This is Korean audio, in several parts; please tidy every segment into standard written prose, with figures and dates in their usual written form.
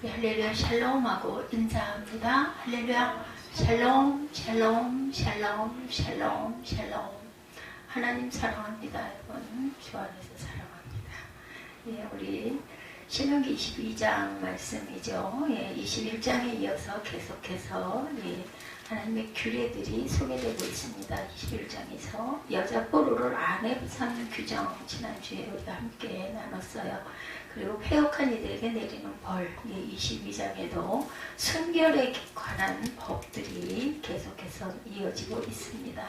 할렐루야 샬롬하고 인사합니다. 할렐루야 샬롬 샬롬 샬롬 샬롬 샬롬. 하나님 사랑합니다. 여러분 주 안에서 사랑합니다. 예, 우리 신명기 22장 말씀이죠. 예, 21장에 이어서 계속해서 하나님의 규례들이 소개되고 있습니다. 21장에서 여자 포로를 아내로 삼는 규정 지난주에 우리가 함께 나눴어요. 그리고 폐역한 이들에게 내리는 벌, 22장에도 순결에 관한 법들이 계속해서 이어지고 있습니다.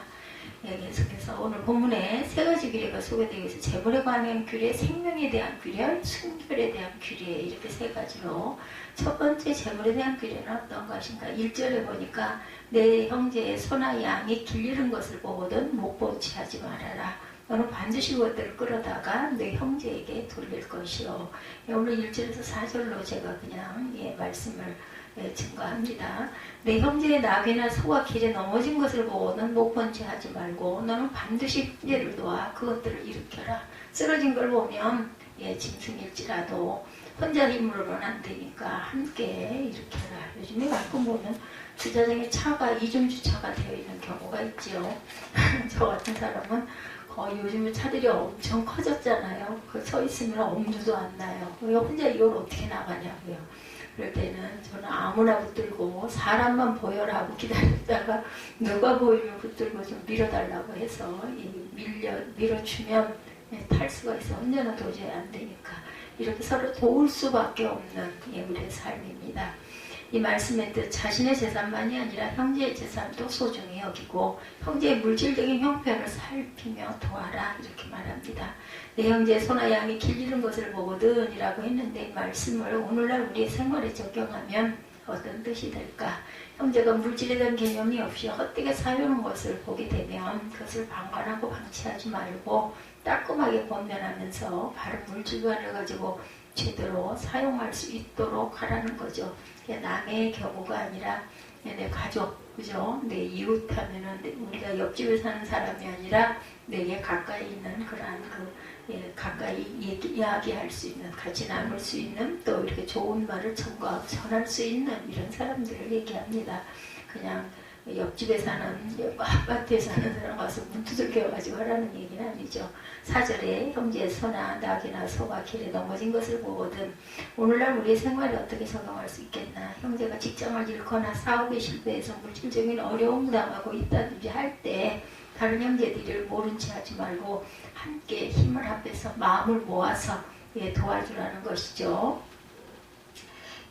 계속해서 오늘 본문에 세 가지 규례가 소개되고 있어요. 재물에 관한 규례, 생명에 대한 규례, 순결에 대한 규례, 이렇게 세 가지로 첫 번째 재물에 대한 규례는 어떤 것인가? 1절에 보니까 내 형제의 소나 양이 길리는 것을 보거든 목보치 하지 말아라. 너는 반드시 그것들을 끌어다가 내 형제에게 돌릴 것이요. 오늘 1절에서 4절로 제가 그냥 말씀을 증거합니다. 내 형제의 나귀나 소가 길에 넘어진 것을 보고는 목본치 하지 말고 너는 반드시 형제를 도와 그것들을 일으켜라. 쓰러진 걸 보면 짐승일지라도 혼자 힘으로는 안 되니까 함께 일으켜라. 요즘에 가끔 보면 주차장에 차가 이중주차가 되어 있는 경우가 있죠. 저 같은 사람은 요즘에 차들이 엄청 커졌잖아요. 서 있으면 엄두도 안 나요. 혼자 이걸 어떻게 나가냐고요. 그럴 때는 저는 아무나 붙들고 사람만 보여라 하고 기다렸다가 누가 보이면 붙들고 좀 밀어달라고 해서 밀어주면 탈 수가 있어. 혼자는 도저히 안 되니까. 이렇게 서로 도울 수밖에 없는 우리의 삶입니다. 이 말씀의 뜻, 자신의 재산만이 아니라 형제의 재산도 소중히 여기고 형제의 물질적인 형편을 살피며 도와라, 이렇게 말합니다. 내 형제의 소나 양이 길리는 것을 보거든 이라고 했는데 이 말씀을 오늘날 우리의 생활에 적용하면 어떤 뜻이 될까? 형제가 물질에 대한 개념이 없이 헛되게 사유하는 것을 보게 되면 그것을 방관하고 방치하지 말고 따끔하게 권면하면서 바른 물질관을 가지고 제대로 사용할 수 있도록 하라는 거죠. 남의 경우가 아니라 내 가족, 그죠? 내 이웃 하면은 우리가 옆집에 사는 사람이 아니라 내게 가까이 있는 그러한 가까이 이야기할 수 있는, 같이 나눌 수 있는, 또 이렇게 좋은 말을 전할 수 있는 이런 사람들을 얘기합니다. 그냥 옆집에 사는, 아파트에 사는 사람 와서 문 두들겨가지고 하라는 얘기는 아니죠. 4절에 형제의 소나 낙이나 소가 길에 넘어진 것을 보거든 오늘날 우리의 생활에 어떻게 적용할 수 있겠나? 형제가 직장을 잃거나 사업에 실패해서 물질적인 어려움을 당하고 있다든지 할 때 다른 형제들을 모른 채 하지 말고 함께 힘을 합해서 마음을 모아서 도와주라는 것이죠.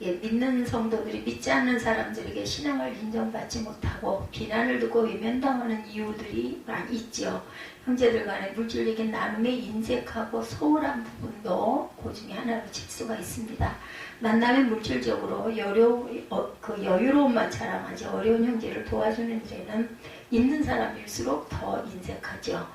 믿는 성도들이 믿지 않는 사람들에게 신앙을 인정받지 못하고 비난을 듣고 외면당하는 이유들이 많이 있죠. 형제들 간의 물질적인 나눔에 인색하고 소홀한 부분도 그 중에 하나로 칠 수가 있습니다. 만남에 물질적으로 여유로움만 자랑하지 어려운 형제를 도와주는 일에는 있는 사람일수록 더 인색하죠.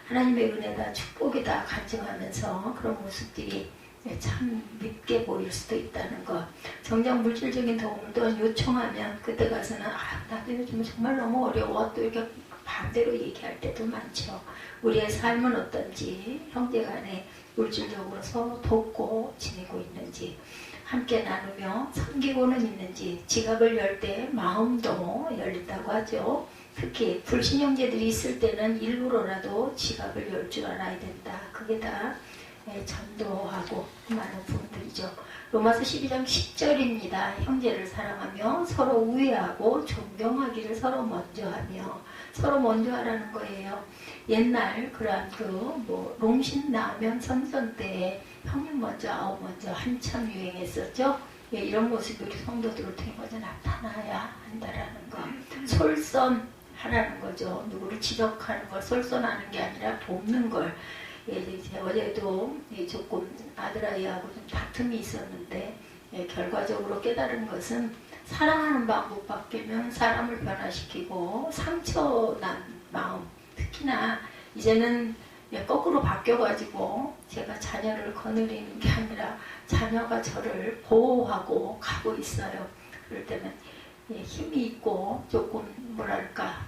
하나님의 은혜다 축복이다 간증하면서 그런 모습들이 참 밉게 보일 수도 있다는 것. 정작 물질적인 도움을 또 요청하면 그때 가서는 나도 요즘 정말 너무 어려워, 또 이렇게 반대로 얘기할 때도 많죠. 우리의 삶은 어떤지, 형제간에 물질적으로 서로 돕고 지내고 있는지, 함께 나누며 섬기고는 있는지, 지갑을 열 때 마음도 열린다고 하죠. 특히 불신 형제들이 있을 때는 일부러라도 지갑을 열 줄 알아야 된다. 그게 다 전도하고 많은 부분들이죠. 로마서 12장 10절입니다. 형제를 사랑하며 서로 우애하고 존경하기를 서로 먼저 하며, 서로 먼저 하라는 거예요. 옛날 그러한 롱신 라면 선전 때에 형님 먼저 아우 먼저 한참 유행했었죠. 이런 모습이 우리 성도들을 통해 먼저 나타나야 한다라는 거. 솔선 하라는 거죠. 누구를 지적하는 걸 솔선하는 게 아니라 돕는 걸. 어제도 조금 아들아이하고 좀 다툼이 있었는데 결과적으로 깨달은 것은 사랑하는 방법 바뀌면 사람을 변화시키고 상처난 마음, 특히나 이제는 거꾸로 바뀌어가지고 제가 자녀를 거느리는 게 아니라 자녀가 저를 보호하고 가고 있어요. 그럴 때는 힘이 있고 조금 뭐랄까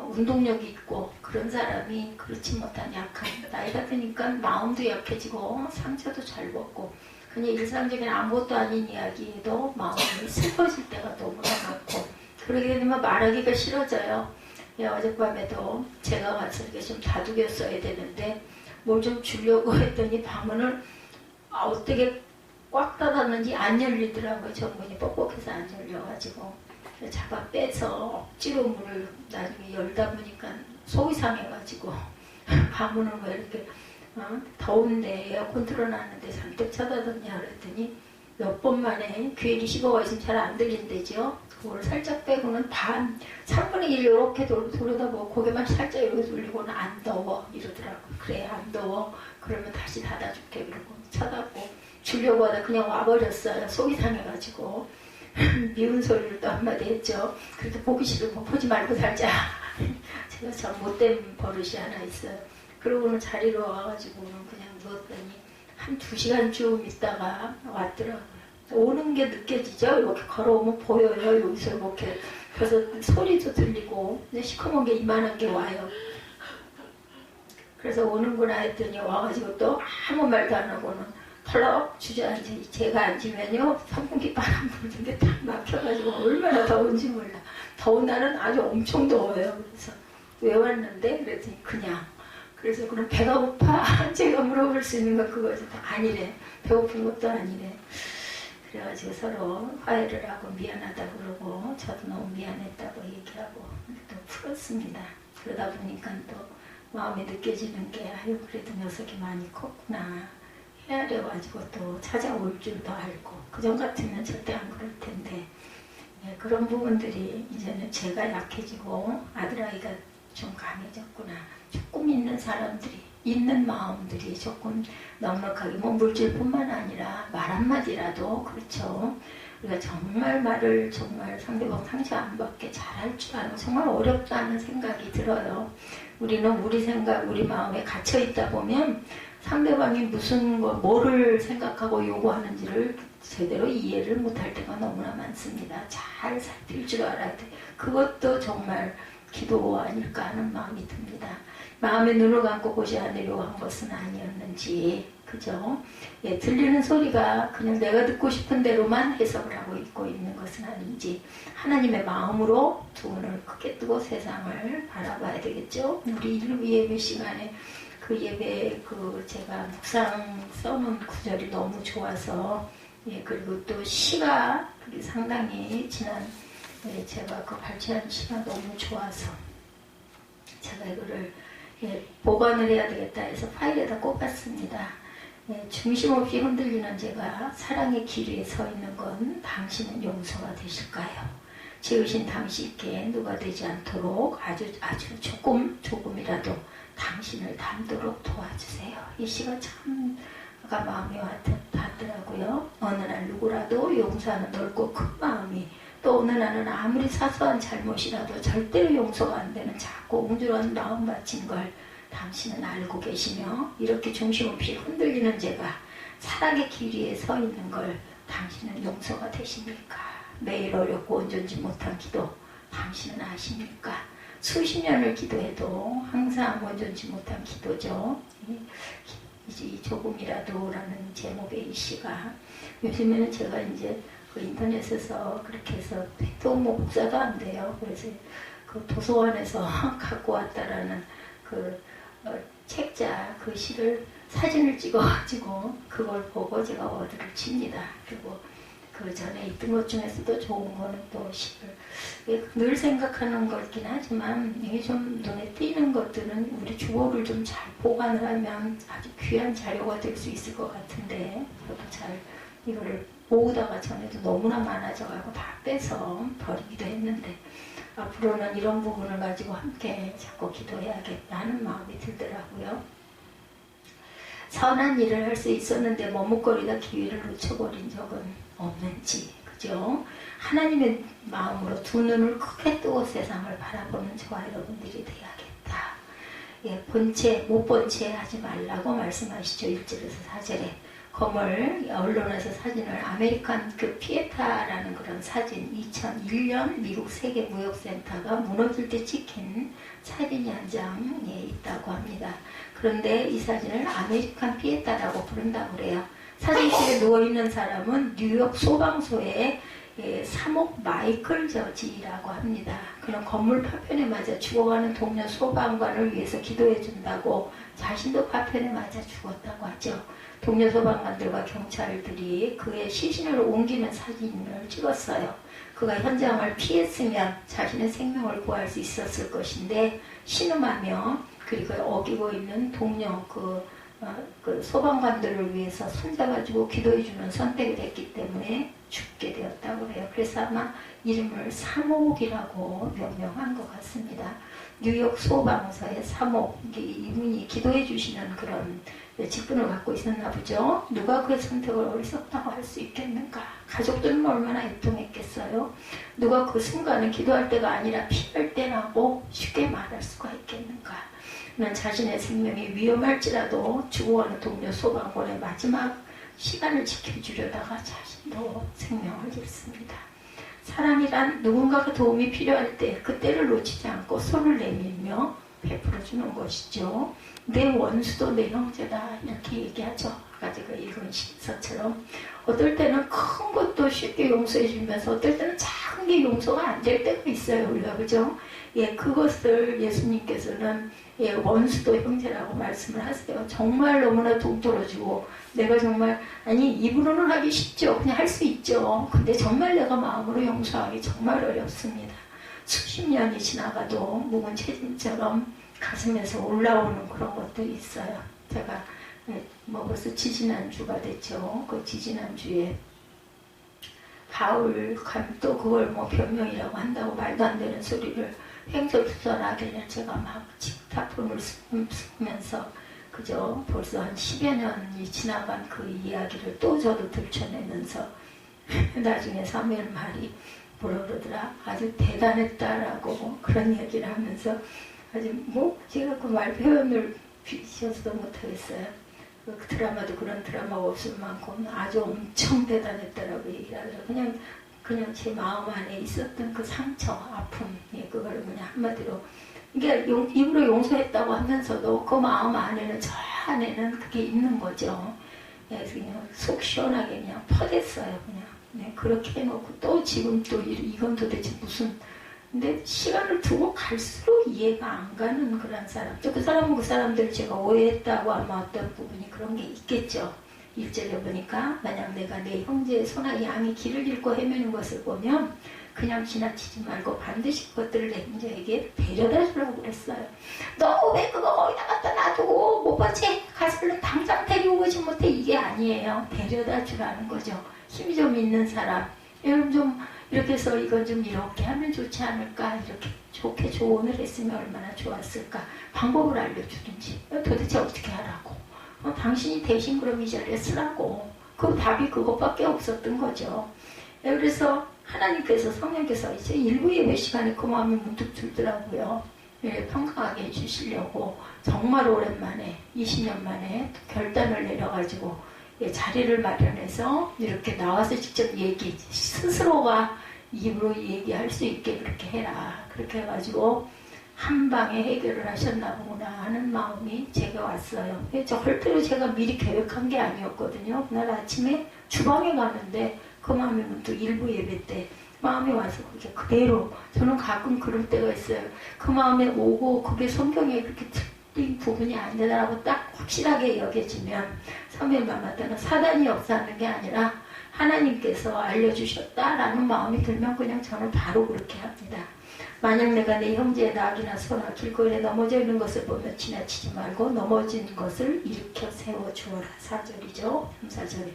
운동력이 있고 그런 사람이 그렇지 못한 약한, 나이가 드니까 마음도 약해지고 상처도 잘 먹고 그냥 일상적인 아무것도 아닌 이야기에도 마음이 슬퍼질 때가 너무나 많고, 그러게 되면 말하기가 싫어져요. 예, 어젯밤에도 제가 가서 이렇게 좀 다독였어야 되는데 뭘 좀 주려고 했더니 방문을 어떻게 꽉 닫았는지 안 열리더라고요. 전문이 뻑뻑해서 안 열려가지고 잡아 빼서 억지로 문을 나중에 열다 보니까 속이 상해가지고 방문을 왜 이렇게 더운데 에어컨 틀어놨는데 잔뜩 쳐다뒀냐 그랬더니 몇 번 만에 귀에 씹어가 있으면 잘 안 들린대죠. 그걸 살짝 빼고는 3분의 1 이렇게 돌려다보고 고개만 살짝 이렇게 돌리고는 안 더워 이러더라고요. 그래 안 더워. 그러면 다시 닫아줄게. 그러고 쳐다보고 주려고 하다 그냥 와버렸어요. 속이 상해가지고 미운 소리를 또 한마디 했죠. 그래도 보기 싫으면 보지 말고 살자. 제가 참 못된 버릇이 하나 있어요. 그러고는 자리로 와가지고는 그냥 누웠더니 한 2시간쯤 있다가 왔더라고요. 오는 게 느껴지죠? 이렇게 걸어오면 보여요. 여기서 이렇게. 그래서 소리도 들리고 시커먼 게 이만한 게 와요. 그래서 오는구나 했더니 와가지고 또 아무 말도 안 하고는 펄럭 주저앉지. 제가 앉으면요 선풍기 바람 불는데 딱 막혀가지고 얼마나 더운지 몰라. 더운 날은 아주 엄청 더워요. 그래서 왜 왔는데? 그랬더니 그냥. 그래서 그럼 배가 고파? 제가 물어볼 수 있는 건 그거지. 아니래. 배고픈 것도 아니래. 그래가지고 서로 화해를 하고 미안하다고 그러고 저도 너무 미안했다고 얘기하고 또 풀었습니다. 그러다 보니까 또 마음에 느껴지는 게 아유 그래도 녀석이 많이 컸구나. 헤아려가지고 또 찾아올 줄도 알고 그전 같으면 절대 안 그럴 텐데 네, 그런 부분들이 이제는 제가 약해지고 아들아이가 좀 강해졌구나. 조금 있는 사람들이 있는 마음들이 조금 넉넉하게 뭐 물질뿐만 아니라 말 한마디라도 그렇죠. 우리가 정말 말을 정말 상대방 상처 안 받게 잘할 줄 아는 정말 어렵다는 생각이 들어요. 우리는 우리 생각, 우리 마음에 갇혀 있다 보면 상대방이 무슨 뭐를 생각하고 요구하는지를 제대로 이해를 못할 때가 너무나 많습니다. 잘 살필 줄 알아야 돼. 그것도 정말 기도 아닐까 하는 마음이 듭니다. 마음에 눈을 감고 보지 않으려고 한 것은 아니었는지, 그죠? 예, 들리는 소리가 그냥 내가 듣고 싶은 대로만 해석을 하고 있고 있는 것은 아닌지, 하나님의 마음으로 두 눈을 크게 뜨고 세상을 바라봐야 되겠죠? 우리 일부 예배 시간에 그 예배 제가 묵상 써놓은 구절이 너무 좋아서, 예, 그리고 또 시가 상당히 지난, 예, 제가 그 발췌한 시가 너무 좋아서 제가 이거를 보관을 해야 되겠다 해서 파일에다 꼽았습니다. 중심 없이 흔들리는 제가 사랑의 길 위에 서 있는 건 당신은 용서가 되실까요? 지으신 당신께 누가 되지 않도록 아주 조금이라도 당신을 닮도록 도와주세요. 이 시가 참 마음에 닿더라고요. 어느 날 누구라도 용서하는 넓고 큰 마음이 또 어느 날은 아무리 사소한 잘못이라도 절대로 용서가 안 되는 작고 옹졸한 마음 바친 걸 당신은 알고 계시며 이렇게 중심 없이 흔들리는 제가 사랑의 길 위에 서 있는 걸 당신은 용서가 되십니까? 매일 어렵고 온전치 못한 기도 당신은 아십니까? 수십 년을 기도해도 항상 온전치 못한 기도죠. 이제 조금이라도라는 제목의 이 시가 요즘에는 제가 이제 그 인터넷에서 그렇게 해서 또 뭐 복사도 안 돼요. 그래서 그 도서관에서 갖고 왔다라는 책자 그 시를 사진을 찍어가지고 그걸 보고 제가 워드를 칩니다. 그리고 그 전에 있던 것 중에서도 좋은 거는 또 시를 늘 생각하는 거긴 하지만 이게 좀 눈에 띄는 것들은 우리 주보를 좀 잘 보관을 하면 아주 귀한 자료가 될 수 있을 것 같은데 저도 잘 이거를 모으다가 전에도 너무나 많아져가지고 다 빼서 버리기도 했는데 앞으로는 이런 부분을 가지고 함께 자꾸 기도해야겠다 하는 마음이 들더라고요. 선한 일을 할 수 있었는데 머뭇거리다 기회를 놓쳐버린 적은 없는지, 그죠? 하나님의 마음으로 두 눈을 크게 뜨고 세상을 바라보는 저와 여러분들이 돼야겠다. 예, 본체, 못 본 채 하지 말라고 말씀하시죠. 1절에서 4절에. 검을 언론에서 사진을 아메리칸 피에타라는 그런 사진 2001년 미국 세계무역센터가 무너질 때 찍힌 사진이 한 장에 있다고 합니다. 그런데 이 사진을 아메리칸 피에타라고 부른다고 그래요. 사진실에 누워있는 사람은 뉴욕 소방서의 3옥 마이클 저지라고 합니다. 그런 건물 파편에 맞아 죽어가는 동료 소방관을 위해서 기도해준다고 자신도 파편에 맞아 죽었다고 하죠. 동료 소방관들과 경찰들이 그의 시신을 옮기는 사진을 찍었어요. 그가 현장을 피했으면 자신의 생명을 구할 수 있었을 것인데 신음하며 그리고 어기고 있는 동료 그 소방관들을 위해서 손잡아주고 기도해주는 선택이 됐기 때문에 죽게 되었다고 해요. 그래서 아마 이름을 3옥이라고 명명한 것 같습니다. 뉴욕 소방서의 3옥, 이분이 기도해 주시는 그런 직분을 갖고 있었나 보죠. 누가 그 선택을 어리석다고 할 수 있겠는가? 가족들은 얼마나 애통했겠어요. 누가 그 순간은 기도할 때가 아니라 피할 때라고 쉽게 말할 수가 있겠는가? 는 자신의 생명이 위험할지라도 죽어가는 동료 소방관의 마지막 시간을 지켜주려다가 자신도 생명을 잃습니다. 사랑이란 누군가가 도움이 필요할 때 그때를 놓치지 않고 손을 내밀며 베풀어주는 것이죠. 내 원수도 내 형제다 이렇게 얘기하죠. 아까 제가 읽은 시서처럼 어떨 때는 큰 것도 쉽게 용서해 주면서 어떨 때는 작은 게 용서가 안 될 때가 있어요. 우리가 그죠? 예, 그것을 예수님께서는 원수도 형제라고 말씀을 하세요. 정말 너무나 동떨어지고 내가 정말 입으로는 하기 쉽죠. 그냥 할 수 있죠. 근데 정말 내가 마음으로 용서하기 정말 어렵습니다. 수십 년이 지나가도 묵은 채진처럼 가슴에서 올라오는 그런 것들이 있어요. 제가 벌써 지지난주가 됐죠. 그 지지난주에 가을 가면 또 그걸 변명이라고 한다고 말도 안 되는 소리를 횡설수설하길래 제가 막 직타폰을 쓰면서 그저 벌써 한 10여 년이 지나간 그 이야기를 또 저도 들춰내면서 나중에 사무엘 말이 뭐라 그러더라, 아주 대단했다라고 그런 얘기를 하면서 아주 제가 그 말 표현을 비춰서도 못하겠어요. 그 드라마도 그런 드라마가 없을 만큼 아주 엄청 대단했다라고 얘기를 하더라고요. 그냥 제 마음 안에 있었던 그 상처, 아픔, 그거를 그냥 한마디로 이게 입으로 용서했다고 하면서도 그 마음 안에는 저 안에는 그게 있는 거죠. 그래서 그냥 속 시원하게 그냥 퍼댔어요. 그냥 그렇게 해놓고 또 지금 또 이건 도대체 무슨, 근데 시간을 두고 갈수록 이해가 안 가는 그런 사람. 또 그 사람은 그 사람들을 제가 오해했다고 아마 어떤 부분이 그런 게 있겠죠. 1절에 보니까 만약 내가 내 형제의 소나 양이 길을 잃고 헤매는 것을 보면 그냥 지나치지 말고 반드시 그것들을 내 형제에게 데려다 주라고 그랬어요. 너 왜 그거 거기다 갖다 놔두고 못 봤지? 가서 당장 데리고 오지 못해. 이게 아니에요. 데려다 주라는 거죠. 힘이 좀 있는 사람, 여러분 좀 이렇게 해서 이건 좀 이렇게 하면 좋지 않을까, 이렇게 좋게 조언을 했으면 얼마나 좋았을까, 방법을 알려주든지 도대체 어떻게 하라고, 당신이 대신 그럼 이 자리에 쓰라고. 그 답이 그것밖에 없었던 거죠. 그래서 하나님께서, 성령께서 이제 일부 예배 시간에 그 마음이 문득 들더라고요. 평강하게 해주시려고 정말 오랜만에 20년 만에 결단을 내려가지고 자리를 마련해서 이렇게 나와서 직접 스스로가 입으로 얘기할 수 있게 그렇게 해라. 그렇게 해가지고 한 방에 해결을 하셨나 보구나 하는 마음이 제가 왔어요. 절대로 제가 미리 계획한 게 아니었거든요. 그날 아침에 주방에 가는데 그 마음이 문득 일부 예배 때 마음이 와서 그게 그대로, 저는 가끔 그럴 때가 있어요. 그 마음에 오고 그게 성경에 그렇게 틀린 부분이 아니라고 딱 확실하게 여겨지면 사무엘 마마때는 사단이 역사하는 게 아니라 하나님께서 알려주셨다라는 마음이 들면 그냥 저는 바로 그렇게 합니다. 만약 내가 내 형제의 낙이나 소나 길거리에 넘어져 있는 것을 보면 지나치지 말고 넘어진 것을 일으켜 세워주어라. 4절이죠. 3,4절에.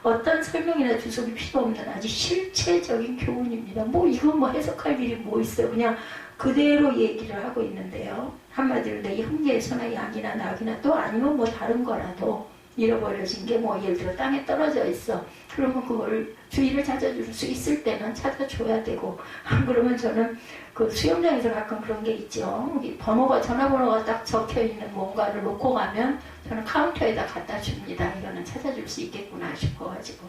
어떤 설명이나 주석이 필요 없는 아주 실체적인 교훈입니다. 이건 해석할 일이 있어요. 그냥 그대로 얘기를 하고 있는데요. 한마디로 내 형제의 소나 양이나 낙이나 또 아니면 다른 거라도 잃어버려진 게 예를 들어 땅에 떨어져 있어. 그러면 그걸 주인을 찾아줄 수 있을 때는 찾아줘야 되고, 그러면 저는 그 수영장에서 가끔 그런 게 있죠. 전화번호가 딱 적혀 있는 뭔가를 놓고 가면 저는 카운터에다 갖다 줍니다. 이거는 찾아줄 수 있겠구나 싶어가지고.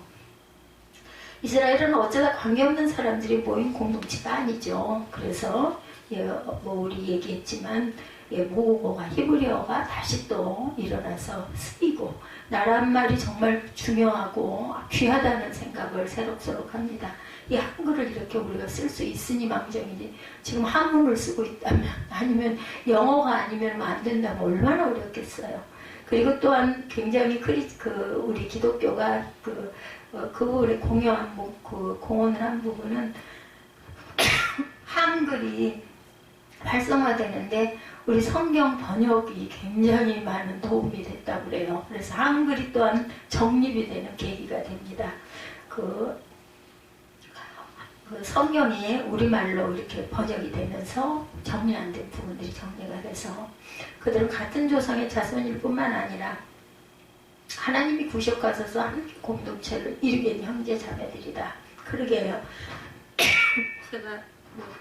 이스라엘은 어쩌다 관계없는 사람들이 모인 공동체가 아니죠. 그래서 우리 얘기했지만 모국어가 히브리어가 다시 또 일어나서 쓰이고 나란 말이 정말 중요하고 귀하다는 생각을 새록새록 합니다. 이 한글을 이렇게 우리가 쓸 수 있으니 망정이지 지금 한문을 쓰고 있다면 아니면 영어가 아니면 안 된다면 얼마나 어렵겠어요. 그리고 또한 굉장히 우리 기독교가 그거를 공헌을 한 부분은 한글이 활성화되는데 우리 성경 번역이 굉장히 많은 도움이 됐다고 그래요. 그래서 한글이 또한 정립이 되는 계기가 됩니다. 그 성경이 우리말로 이렇게 번역이 되면서 정리 안 된 부분들이 정리가 돼서 그들은 같은 조상의 자손일 뿐만 아니라 하나님이 구속하셔서 한 공동체를 이루게 된 형제 자매들이다. 그러게요. 제가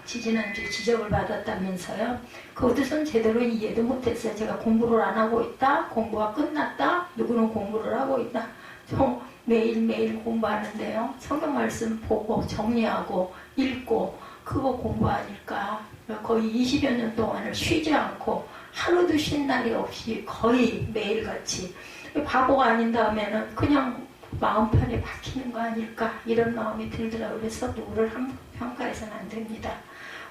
지지난주에 지적을 받았다면서요. 그 뜻은 제대로 이해도 못했어요. 제가 공부를 안 하고 있다. 공부가 끝났다. 누구는 공부를 하고 있다. 저 매일매일 공부하는데요. 성경 말씀 보고 정리하고 읽고 그거 공부 아닐까. 거의 20여 년 동안을 쉬지 않고 하루도 쉰 날이 없이 거의 매일같이 바보가 아닌 다음에는 그냥 마음판에 박히는 거 아닐까 이런 마음이 들더라고요. 그래서 누구를 평가해서는 안 됩니다.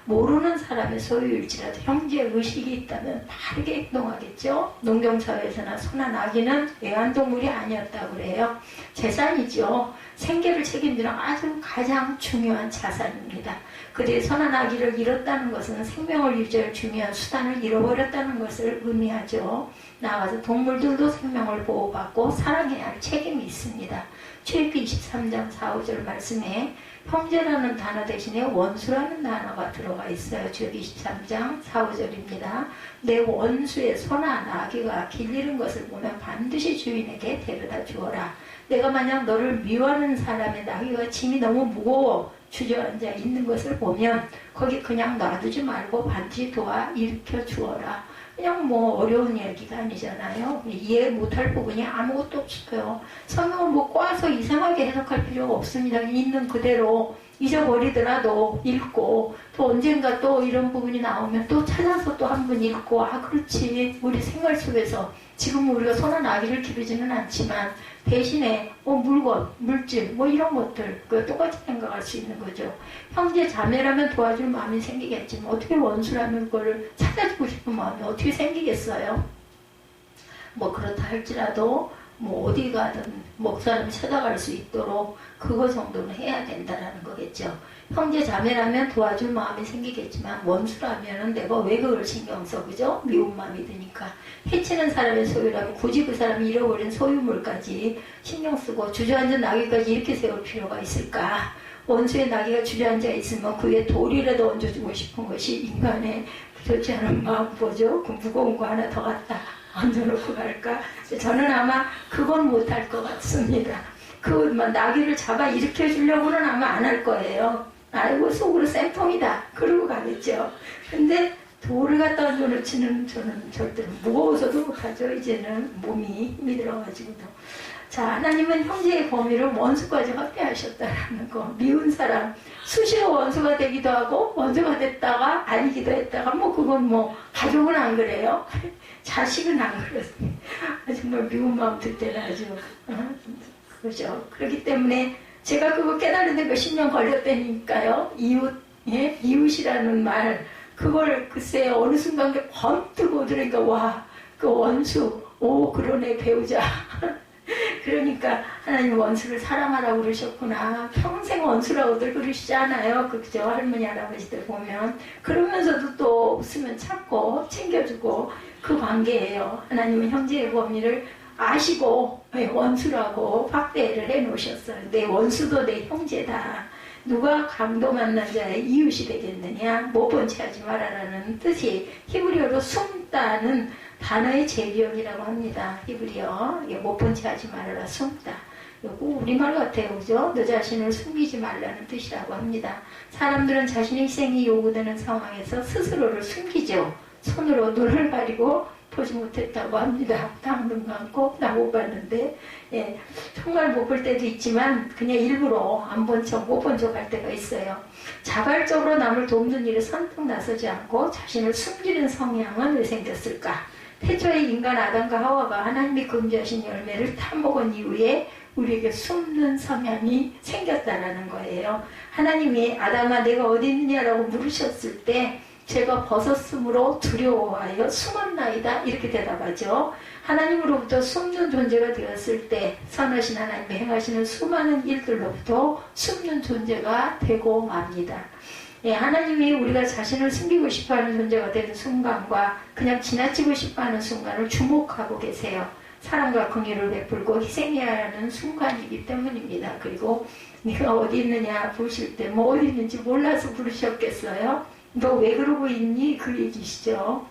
모르는 사람의 소유일지라도 형제의식이 있다면 바르게 행동하겠죠. 농경사회에서나 소나 나귀는 애완동물이 아니었다고 그래요. 재산이죠. 생계를 책임지는 아주 가장 중요한 자산입니다. 그들이 소나 나귀를 잃었다는 것은 생명을 유지할 중요한 수단을 잃어버렸다는 것을 의미하죠. 나아가서 동물들도 생명을 보호받고 사랑해야 할 책임이 있습니다. 출애굽기 23장 4, 5절 말씀에 형제라는 단어 대신에 원수라는 단어가 들어가 있어요. 출애굽기 23장 4, 5절입니다. 내 원수의 소나 나귀가 길 잃은 것을 보면 반드시 주인에게 데려다 주어라. 내가 만약 너를 미워하는 사람의 나귀가 짐이 너무 무거워 주저앉아 있는 것을 보면 거기 그냥 놔두지 말고 반드시 도와 일으켜 주어라. 그냥 어려운 얘기가 아니잖아요. 이해 못할 부분이 아무것도 없어요. 성경을 꽈서 이상하게 해석할 필요가 없습니다. 있는 그대로 잊어버리더라도 읽고 또 언젠가 또 이런 부분이 나오면 또 찾아서 또 한 번 읽고 그렇지. 우리 생활 속에서 지금 우리가 소나 나귀를 기르지는 않지만 대신에 물건, 물질 이런 것들 똑같이 생각할 수 있는 거죠. 형제 자매라면 도와줄 마음이 생기겠지만 어떻게 원수라면 그거를 찾아주고 싶은 마음이 어떻게 생기겠어요? 그렇다 할지라도 어디 가든 목사님 찾아갈 수 있도록 그거 정도는 해야 된다라는 거겠죠. 형제 자매라면 도와줄 마음이 생기겠지만 원수라면은 내가 왜 그걸 신경 써, 그죠? 미운 마음이 드니까. 해치는 사람의 소유라면 굳이 그 사람이 잃어버린 소유물까지 신경 쓰고 주저앉은 나귀까지 이렇게 세울 필요가 있을까? 원수의 나귀가 주저앉아 있으면 그 위에 돌이라도 얹어주고 싶은 것이 인간의 좋지 않은 마음 보죠. 그 무거운 거 하나 더 갖다 얹어놓고 갈까? 저는 아마 그건 못할 것 같습니다. 나귀를 잡아 일으켜 주려고는 아마 안 할 거예요. 아이고 속으로 쌤통이다 그러고 가겠죠. 근데 돌을 갖다 얹어놓지는 저는 절대로 무거워서도 못하죠. 이제는 몸이 힘이 들어가지고도. 자, 하나님은 형제의 범위를 원수까지 확대하셨다라는 거. 미운 사람 수시로 원수가 되기도 하고 원수가 됐다가 아니기도 했다가 그건 가족은 안 그래요. 자식은 안 그렇습니다. 정말 미운 마음 들 때는 아주 그죠. 그렇기 때문에 제가 그거 깨달는데 몇십 년 걸렸다니까요. 이웃이라는 말 그걸 글쎄 어느 순간 번뜩 오더니까 와, 그 원수 그러네 배우자. 그러니까 하나님 원수를 사랑하라고 그러셨구나. 평생 원수라고들 그러시지 않아요. 그죠? 할머니 할아버지들 보면. 그러면서도 또 웃으면 참고 챙겨주고 그 관계예요. 하나님은 형제의 범위를 아시고 원수라고 확대를 해놓으셨어요. 내 원수도 내 형제다. 누가 강도 만난 자의 이웃이 되겠느냐. 못 본 채 하지 말아라는 뜻이 히브리어로 숨다는 단어의 재기억이라고 합니다. 히브리어 못 본 채 하지 말아라. 숨다. 이거 우리말 같아요. 그죠? 너 자신을 숨기지 말라는 뜻이라고 합니다. 사람들은 자신의 희생이 요구되는 상황에서 스스로를 숨기죠. 손으로 눈을 가리고 보지 못했다고 합니다. 당근 감고 나 못 봤는데, 예, 정말 못 볼 때도 있지만 그냥 일부러 안 본 척, 못 본 척 할 때가 있어요. 자발적으로 남을 돕는 일에 선뜻 나서지 않고 자신을 숨기는 성향은 왜 생겼을까? 태초에 인간 아담과 하와가 하나님이 금지하신 열매를 타먹은 이후에 우리에게 숨는 성향이 생겼다라는 거예요. 하나님이 아담아 내가 어디 있느냐라고 물으셨을 때 제가 벗었으므로 두려워하여 숨었나이다 이렇게 대답하죠. 하나님으로부터 숨는 존재가 되었을 때 선하신 하나님이 행하시는 수많은 일들로부터 숨는 존재가 되고 맙니다. 예, 하나님이 우리가 자신을 숨기고 싶어하는 존재가 되는 순간과 그냥 지나치고 싶어하는 순간을 주목하고 계세요. 사랑과 긍휼을 베풀고 희생해야 하는 순간이기 때문입니다. 그리고 네가 어디 있느냐 부르실 때 뭐 어디 있는지 몰라서 부르셨겠어요? 너 왜 그러고 있니? 그 얘기시죠.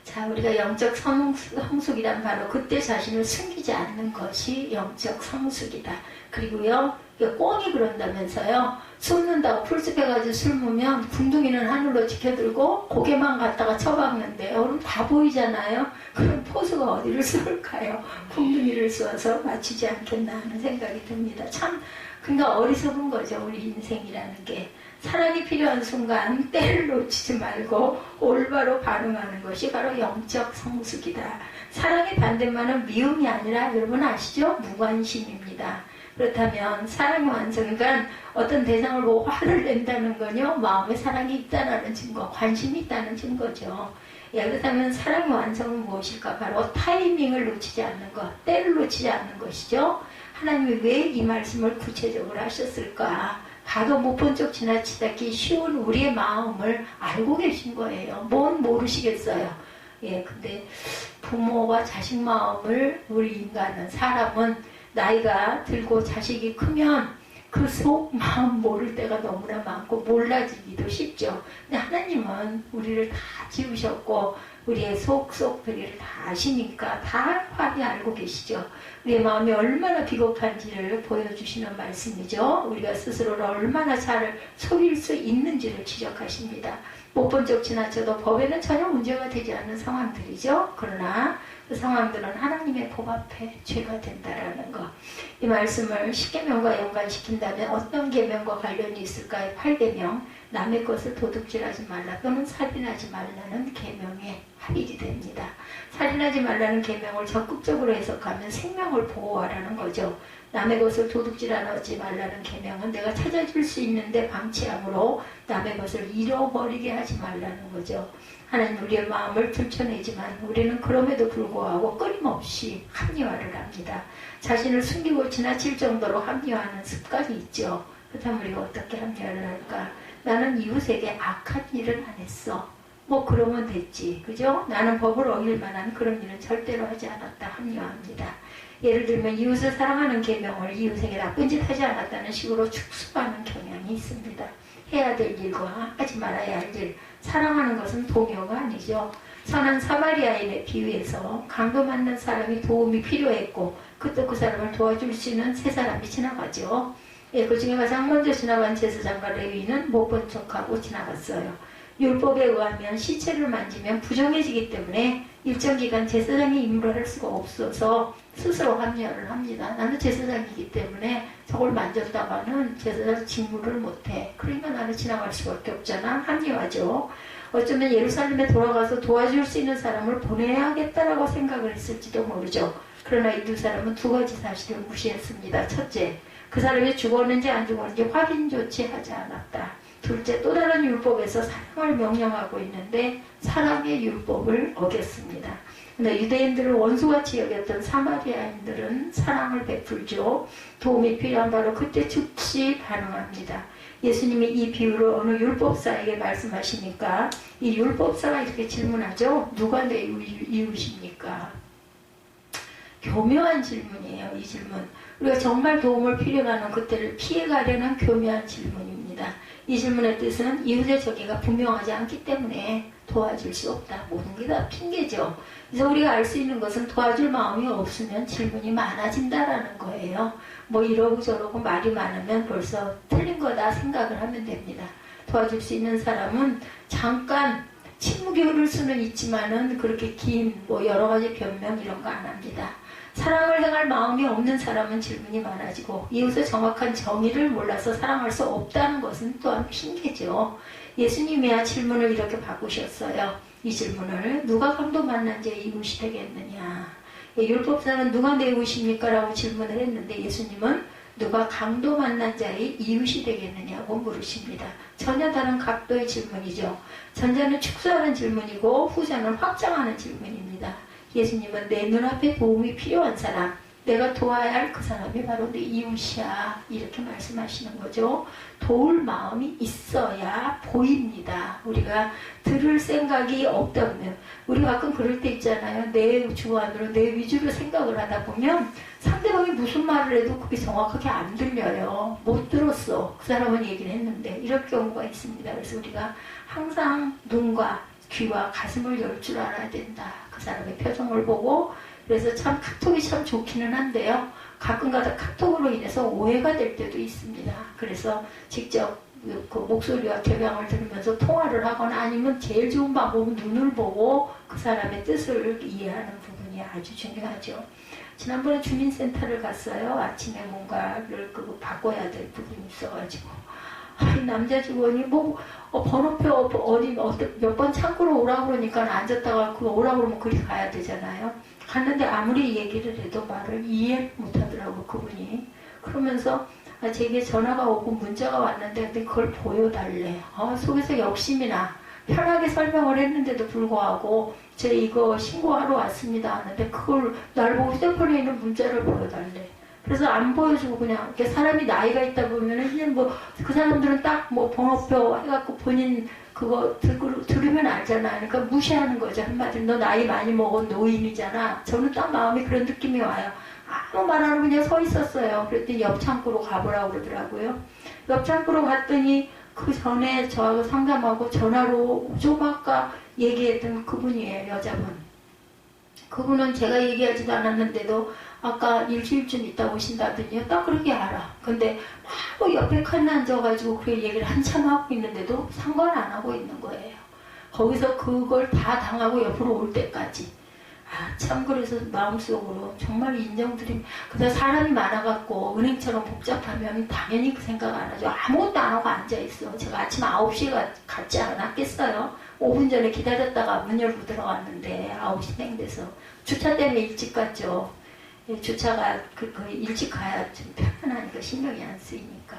자, 우리가 영적 성숙이란 바로 그때 자신을 숨기지 않는 것이 영적 성숙이다. 그리고요, 꿩이 그런다면서요. 숨는다고 풀숲해가지고 숨으면 궁둥이는 하늘로 지켜들고 고개만 갖다가 쳐박는데요. 그럼 다 보이잖아요. 그럼 포수가 어디를 쏠까요? 궁둥이를 쏘아서 맞추지 않겠나 하는 생각이 듭니다. 참, 그러니까 어리석은 거죠. 우리 인생이라는 게. 사랑이 필요한 순간 때를 놓치지 말고 올바로 반응하는 것이 바로 영적 성숙이다. 사랑의 반대말은 미움이 아니라 여러분 아시죠? 무관심입니다. 그렇다면 사랑의 완성, 그러니까 어떤 대상을 보고 화를 낸다는 건요, 마음에 사랑이 있다는 증거, 관심이 있다는 증거죠. 예, 그렇다면 사랑의 완성은 무엇일까? 바로 타이밍을 놓치지 않는 것, 때를 놓치지 않는 것이죠. 하나님이 왜 이 말씀을 구체적으로 하셨을까? 봐도 못 본 쪽 지나치기 쉬운 우리의 마음을 알고 계신 거예요. 뭔 모르시겠어요. 예, 근데 부모와 자식 마음을 우리 인간은, 사람은 나이가 들고 자식이 크면 그 속 마음 모를 때가 너무나 많고 몰라지기도 쉽죠. 근데 하나님은 우리를 다 지으셨고 우리의 속들이를 다 아시니까 다 확히 알고 계시죠. 우리의 마음이 얼마나 비겁한지를 보여주시는 말씀이죠. 우리가 스스로를 얼마나 잘 속일 수 있는지를 지적하십니다. 못 본 적 지나쳐도 법에는 전혀 문제가 되지 않는 상황들이죠. 그러나 그 상황들은 하나님의 법 앞에 죄가 된다라는 것. 이 말씀을 10계명과 연관시킨다면 어떤 계명과 관련이 있을까요? 8계명, 남의 것을 도둑질하지 말라 또는 살인하지 말라는 계명에 합의가 됩니다. 살인하지 말라는 계명을 적극적으로 해석하면 생명을 보호하라는 거죠. 남의 것을 도둑질하지 말라는 계명은 내가 찾아줄 수 있는데 방치함으로 남의 것을 잃어버리게 하지 말라는 거죠. 하나님 우리의 마음을 들춰내지만 우리는 그럼에도 불구하고 끊임없이 합리화를 합니다. 자신을 숨기고 지나칠 정도로 합리화하는 습관이 있죠. 그렇다면 우리가 어떻게 합리화를 할까? 나는 이웃에게 악한 일은 안 했어. 뭐 그러면 됐지. 그죠? 나는 법을 어길 만한 그런 일은 절대로 하지 않았다. 합리화합니다. 예를 들면 이웃을 사랑하는 계명을 이웃에게 나쁜 짓 하지 않았다는 식으로 축소하는 경향이 있습니다. 해야 될 일과 하지 말아야 할 일, 사랑하는 것은 동요가 아니죠. 선한 사마리아인에 비유해서 강도 맞는 사람이 도움이 필요했고 그때 그 사람을 도와줄 수 있는 세 사람이 지나가죠. 예, 그 중에 가장 먼저 지나간 제사장과 레위는 못 본 척하고 지나갔어요. 율법에 의하면 시체를 만지면 부정해지기 때문에 일정 기간 제사장이 임무를 할 수가 없어서 스스로 합리화를 합니다. 나는 제사장이기 때문에 저걸 만졌다가는 제사장 직무를 못해. 그러니까 나는 지나갈 수밖에 없잖아. 합리화죠. 어쩌면 예루살렘에 돌아가서 도와줄 수 있는 사람을 보내야겠다라고 생각을 했을지도 모르죠. 그러나 이 두 사람은 두 가지 사실을 무시했습니다. 첫째, 그 사람이 죽었는지 안 죽었는지 확인조차 하지 않았다. 둘째, 또 다른 율법에서 사랑을 명령하고 있는데 사랑의 율법을 어겼습니다. 근데 유대인들을 원수같이 여겼던 사마리아인들은 사랑을 베풀죠. 도움이 필요한 바로 그때 즉시 반응합니다. 예수님이 이 비유를 어느 율법사에게 말씀하시니까 이 율법사가 이렇게 질문하죠. 누가 내 이웃입니까? 교묘한 질문이에요. 이 질문. 우리가 정말 도움을 필요로 하는 그때를 피해가려는 교묘한 질문입니다. 이 질문의 뜻은 이웃의 저기가 분명하지 않기 때문에 도와줄 수 없다. 모든 게 다 핑계죠. 그래서 우리가 알 수 있는 것은 도와줄 마음이 없으면 질문이 많아진다라는 거예요. 뭐 이러고 저러고 말이 많으면 벌써 틀린 거다 생각을 하면 됩니다. 도와줄 수 있는 사람은 잠깐 침묵이 흐를 수는 있지만은 그렇게 긴 뭐 여러 가지 변명 이런 거 안 합니다. 사랑을 행할 마음이 없는 사람은 질문이 많아지고 이웃의 정확한 정의를 몰라서 사랑할 수 없다는 것은 또한 핑계죠. 예수님이야 질문을 이렇게 바꾸셨어요. 이 질문을 누가 강도 만난 자의 이웃이 되겠느냐. 율법사는 누가 내 이웃입니까? 라고 질문을 했는데 예수님은 누가 강도 만난 자의 이웃이 되겠느냐고 물으십니다. 전혀 다른 각도의 질문이죠. 전자는 축소하는 질문이고 후자는 확장하는 질문입니다. 예수님은 내 눈앞에 도움이 필요한 사람, 내가 도와야 할 그 사람이 바로 내 이웃이야. 이렇게 말씀하시는 거죠. 도울 마음이 있어야 보입니다. 우리가 들을 생각이 없다 보면, 우리 가끔 그럴 때 있잖아요. 내 주관으로, 내 위주로 생각을 하다 보면 상대방이 무슨 말을 해도 그게 정확하게 안 들려요. 못 들었어. 그 사람은 얘기를 했는데. 이럴 경우가 있습니다. 그래서 우리가 항상 눈과 귀와 가슴을 열 줄 알아야 된다. 그 사람의 표정을 보고. 그래서 참 카톡이 참 좋기는 한데요. 가끔가다 카톡으로 인해서 오해가 될 때도 있습니다. 그래서 직접 그 목소리와 격양을 들으면서 통화를 하거나 아니면 제일 좋은 방법은 눈을 보고 그 사람의 뜻을 이해하는 부분이 아주 중요하죠. 지난번에 주민센터를 갔어요. 아침에 뭔가를 바꿔야 될 부분이 있어가지고. 남자 직원이 번호표 어디 몇 번 창구로 오라고 그러니까 앉았다가 그 오라고 그러면 그리 가야 되잖아요. 갔는데 아무리 얘기를 해도 말을 이해 못하더라고 그분이. 그러면서 제게 전화가 오고 문자가 왔는데 근데 그걸 보여달래. 속에서 욕심이나 편하게 설명을 했는데도 불구하고 제 이거 신고하러 왔습니다 하는데 그걸 날 보고 휴대폰에 있는 문자를 보여달래. 그래서 안 보여주고 그냥 사람이 나이가 있다 보면은 그냥 그 사람들은 딱 번호표 해갖고 본인 그거 들으면 알잖아. 그러니까 무시하는 거죠. 한마디로 너 나이 많이 먹은 노인이잖아. 저는 딱 마음이 그런 느낌이 와요. 아무 말 안 하고 그냥 서 있었어요. 그랬더니 옆 창구로 가보라고 그러더라고요. 옆 창구로 갔더니 그 전에 저하고 상담하고 전화로 좀 아까 얘기했던 그분이에요. 여자분. 그분은 제가 얘기하지도 않았는데도 아까 일주일쯤 있다 오신다더니요. 딱 그렇게 알아. 근데 막 옆에 칸에 앉아가지고 그 얘기를 한참 하고 있는데도 상관 안 하고 있는 거예요. 거기서 그걸 다 당하고 옆으로 올 때까지. 참 그래서 마음속으로 정말 인정드림. 그래서 사람이 많아갖고 은행처럼 복잡하면 당연히 그 생각 안 하죠. 아무것도 안 하고 앉아있어. 제가 아침 9시에 갔지 않았겠어요. 5분 전에 기다렸다가 문 열고 들어갔는데 9시 땡 돼서 주차 때문에 일찍 갔죠. 주차가 일찍 가야 좀 편안하니까 신경이 안 쓰이니까.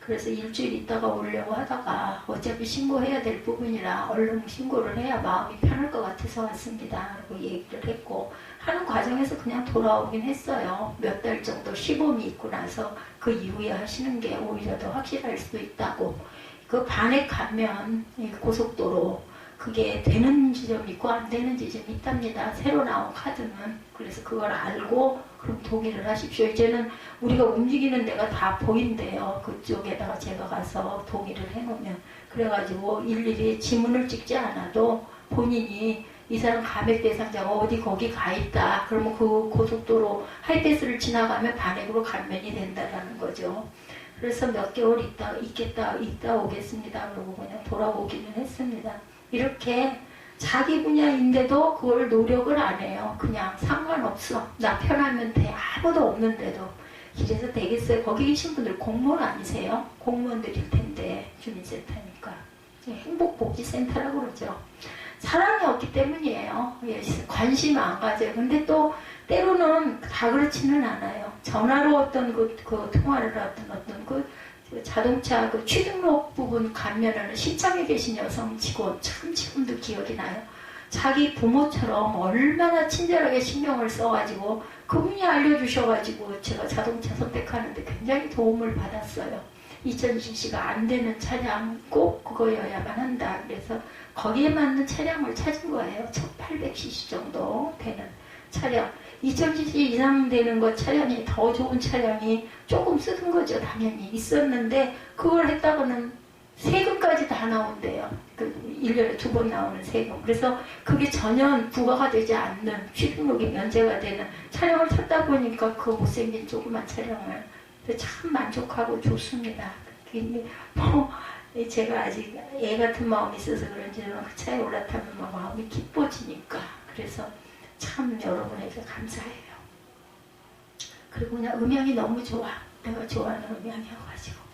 그래서 일주일 있다가 오려고 하다가 어차피 신고해야 될 부분이라 얼른 신고를 해야 마음이 편할 것 같아서 왔습니다. 라고 얘기를 했고 하는 과정에서 그냥 돌아오긴 했어요. 몇 달 정도 시범이 있고 나서 그 이후에 하시는 게 오히려 더 확실할 수도 있다고. 그 반에 가면 고속도로 그게 되는 지점이 있고 안 되는 지점이 있답니다. 새로 나온 카드는. 그래서 그걸 알고 그럼 동의를 하십시오. 이제는 우리가 움직이는 데가 다 보인대요. 그쪽에다가 제가 가서 동의를 해놓으면. 그래가지고 일일이 지문을 찍지 않아도 본인이 이 사람 감액 대상자가 어디 거기 가 있다. 그러면 그 고속도로 하이패스를 지나가면 반액으로 감면이 된다라는 거죠. 그래서 몇 개월 있다 오겠습니다. 그러고 그냥 돌아오기는 했습니다. 이렇게 자기 분야인데도 그걸 노력을 안 해요. 그냥 상관없어. 나 편하면 돼. 아무도 없는데도. 이래서 되겠어요. 거기 계신 분들 공무원 아니세요? 공무원들일 텐데 주민센터니까. 행복복지센터라고 그러죠. 사랑이 없기 때문이에요. 관심 안 가져요. 근데 또 때로는 다 그렇지는 않아요. 전화로 어떤 그 통화를 하던 어떤 그 자동차 그 취등록 부분 감면하는 시청에 계신 여성 직원 참 지금도 기억이 나요. 자기 부모처럼 얼마나 친절하게 신경을 써가지고 그분이 알려주셔가지고 제가 자동차 선택하는데 굉장히 도움을 받았어요. 2000cc가 안 되는 차량 꼭 그거여야만 한다. 그래서 거기에 맞는 차량을 찾은 거예요. 1800cc 정도 되는 차량. 2000cc 이상 되는 거 차량이 더 좋은 차량이 조금 쓰던 거죠. 당연히 있었는데 그걸 했다가는 세금까지 다 나온대요. 1년에 2번 나오는 세금. 그래서 그게 전혀 부과가 되지 않는 취등록이 면제가 되는 차량을 찾다 보니까 그 못생긴 조그만 차량을 참 만족하고 좋습니다. 제가 아직 애 같은 마음이 있어서 그런지 그 차에 올라타면 막 마음이 기뻐지니까. 그래서 참 여러분에게 감사해요. 그리고 그냥 음향이 너무 좋아. 내가 좋아하는 음향이어가지고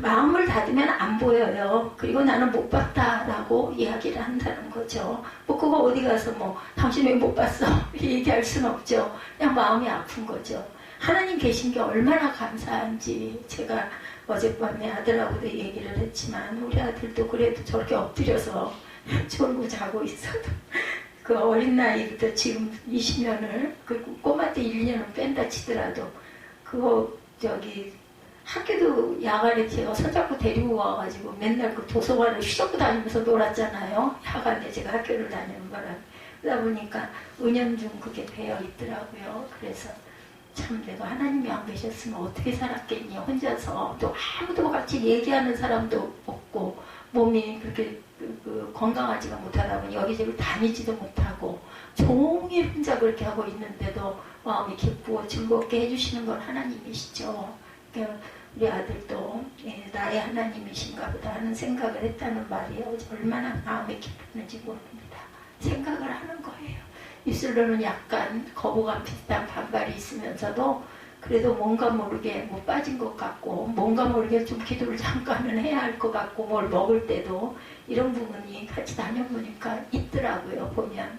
마음을 닫으면 안 보여요. 그리고 나는 못 봤다라고 이야기를 한다는 거죠. 뭐 그거 어디 가서 뭐 당신 왜 못 봤어? 얘기할 수는 없죠. 그냥 마음이 아픈 거죠. 하나님 계신 게 얼마나 감사한지 제가 어젯밤에 아들하고도 얘기를 했지만 우리 아들도 그래도 저렇게 엎드려서 졸고 자고 있어도 그 어린 나이부터 지금 20년을 그 꼬마 때 1년은 뺀다 치더라도 그거 저기 학교도 야간에 제가 손잡고 데리고 와가지고 맨날 그 도서관을 휘젓고 다니면서 놀았잖아요. 야간에 제가 학교를 다니는 바람에. 그러다 보니까 은연중 그게 배어 있더라고요. 그래서 참 내가 하나님이 안 계셨으면 어떻게 살았겠니. 혼자서 또 아무도 같이 얘기하는 사람도 없고 몸이 그렇게 건강하지가 못하다 보니 여기저기 다니지도 못하고 종일 혼자 그렇게 하고 있는데도 마음이 기쁘고 즐겁게 해주시는 건 하나님이시죠. 그러니까 우리 아들도 나의 하나님이신가 보다 하는 생각을 했다는 말이 얼마나 마음에 기쁘는지 모릅니다. 생각을 하는 거예요. 입술로는 약간 거부감 비슷한 반발이 있으면서도 그래도 뭔가 모르게 못 빠진 것 같고 뭔가 모르게 좀 기도를 잠깐은 해야 할 것 같고 뭘 먹을 때도 이런 부분이 같이 다녀보니까 있더라고요. 보면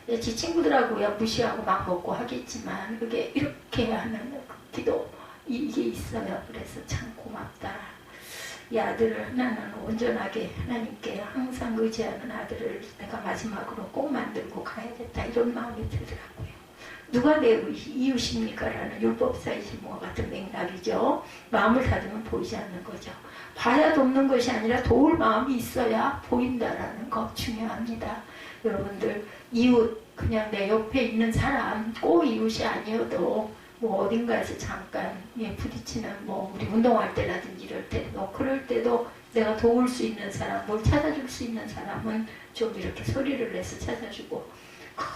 제 친구들하고야 무시하고 막 먹고 하겠지만 그게 이렇게 하는 그 기도 이게 있어요. 그래서 참 고맙다. 이 아들을 하나는 온전하게 하나님께 항상 의지하는 아들을 내가 마지막으로 꼭 만들고 가야겠다 이런 마음이 들더라고요. 누가 내 이웃입니까? 라는 율법사이신과 같은 맥락이죠. 마음을 닫으면 보이지 않는 거죠. 봐야 돕는 것이 아니라 도울 마음이 있어야 보인다라는 거 중요합니다. 여러분들 이웃 그냥 내 옆에 있는 사람 꼭 이웃이 아니어도 뭐 어딘가에서 잠깐 부딪히는 뭐 우리 운동할 때라든지 이럴 때도 그럴 때도 내가 도울 수 있는 사람 뭘 찾아줄 수 있는 사람은 좀 이렇게 소리를 내서 찾아주고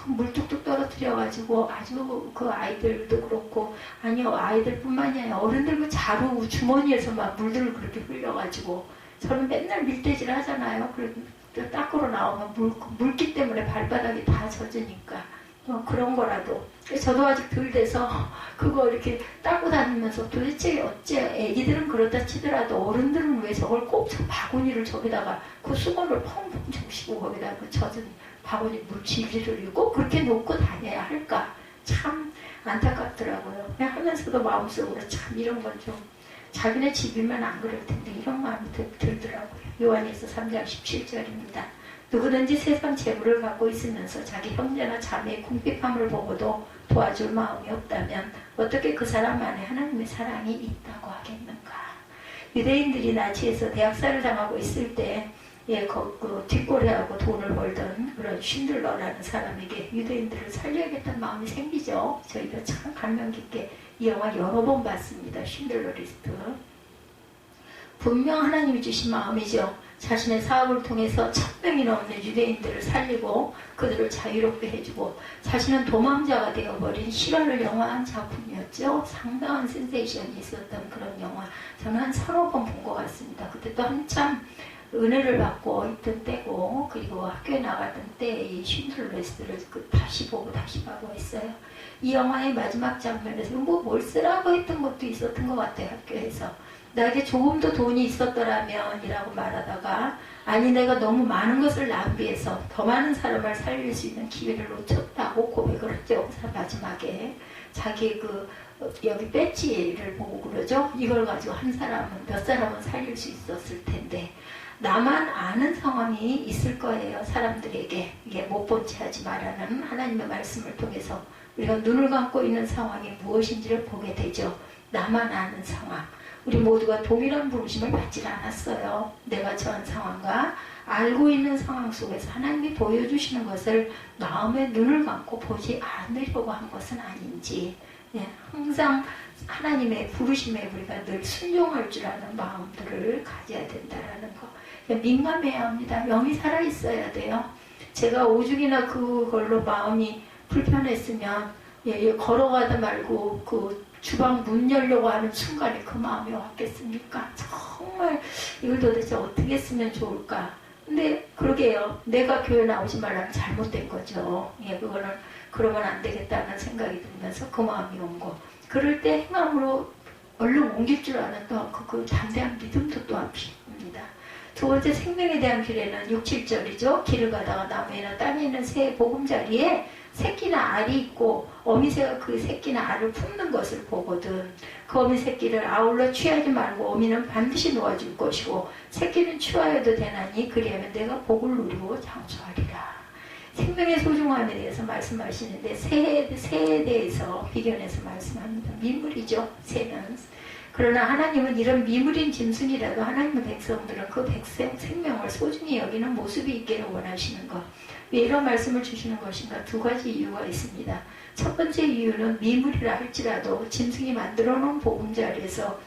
물 뚝뚝 떨어뜨려가지고 아주 그 아이들도 그렇고 아니요 아이들뿐만이 아니라 어른들 그 자루 주머니에서 막 물들을 그렇게 흘려가지고 저는 맨날 밀대질 하잖아요. 그래도 닦으러 나오면 물기 때문에 발바닥이 다 젖으니까 그런 거라도 저도 아직 덜 돼서 그거 이렇게 닦고 다니면서 도대체 어째 애기들은 그렇다 치더라도 어른들은 왜 저걸 꼭 저 바구니를 저기다가 그 수건을 펑펑 적시고 거기다 그 젖은 바구니 물 질질을 꼭 그렇게 놓고 다녀야 할까 참 안타깝더라고요. 그냥 하면서도 마음속으로 참 이런 건 좀 자기네 집이면 안 그럴 텐데 이런 마음이 들더라고요. 요한일서 3장 17절입니다. 누구든지 세상 재물을 갖고 있으면서 자기 형제나 자매의 궁핍함을 보고도 도와줄 마음이 없다면 어떻게 그 사람 안에 하나님의 사랑이 있다고 하겠는가. 유대인들이 나치에서 대학살을 당하고 있을 때 그 뒷거래하고 돈을 벌던 그런 쉰들러라는 사람에게 유대인들을 살려야겠다는 마음이 생기죠. 저희가 참 감명 깊게 이 영화 여러 번 봤습니다. 쉰들러 리스트. 분명 하나님이 주신 마음이죠. 자신의 사업을 통해서 1000명이 넘는 유대인들을 살리고 그들을 자유롭게 해주고 자신은 도망자가 되어버린 실화를 영화한 작품이었죠. 상당한 센세이션이 있었던 그런 영화. 저는 한 3~4번 본 것 같습니다. 그때 또 한참 은혜를 받고 있던 때고 그리고 학교에 나갔던 때 이 쉰들레스를 다시 보고 했어요. 이 영화의 마지막 장면에서 뭘 쓰라고 했던 것도 있었던 것 같아요. 학교에서. 나에게 조금 더 돈이 있었더라면 이라고 말하다가 아니 내가 너무 많은 것을 낭비해서 더 많은 사람을 살릴 수 있는 기회를 놓쳤다고 고백을 했죠. 마지막에 자기 여기 배지를 보고 그러죠. 이걸 가지고 몇 사람은 살릴 수 있었을 텐데 나만 아는 상황이 있을 거예요. 사람들에게 이게 못 본 채 하지 말라는 하나님의 말씀을 통해서 우리가 눈을 감고 있는 상황이 무엇인지를 보게 되죠. 나만 아는 상황. 우리 모두가 동일한 부르심을 받지 않았어요. 내가 처한 상황과 알고 있는 상황 속에서 하나님이 보여주시는 것을 마음의 눈을 감고 보지 않으려고 한 것은 아닌지 항상 하나님의 부르심에 우리가 늘 순종할 줄 아는 마음들을 가져야 된다는 거. 민감해야 합니다. 영이 살아있어야 돼요. 제가 오죽이나 그걸로 마음이 불편했으면 걸어가다 말고 그 주방 문 열려고 하는 순간에 그 마음이 왔겠습니까? 정말 이걸 도대체 어떻게 쓰면 좋을까? 근데 그러게요. 내가 교회 나오지 말라면 잘못된 거죠. 예, 그거는 그러면 안 되겠다는 생각이 들면서 그 마음이 온 거. 그럴 때 행함으로 얼른 옮길 줄 아는 또 그 담대한 믿음도 또한 필요합니다. 두 번째 생명에 대한 규례는 6, 7절이죠. 길을 가다가 나무에나 땅에 있는 새 보금자리에 새끼나 알이 있고 어미새가 그 새끼나 알을 품는 것을 보거든. 그 어미 새끼를 아울러 취하지 말고 어미는 반드시 놓아줄 것이고 새끼는 취하여도 되나니 그리하면 내가 복을 누리고 장수하리라. 생명의 소중함에 대해서 말씀하시는데 새에 대해서 비견해서 말씀합니다. 미물이죠. 새는. 그러나 하나님은 이런 미물인 짐승이라도 하나님의 백성들은 그 생명을 소중히 여기는 모습이 있기를 원하시는 것. 왜 이런 말씀을 주시는 것인가? 두 가지 이유가 있습니다. 첫 번째 이유는 미물이라 할지라도 짐승이 만들어 놓은 보금자리에서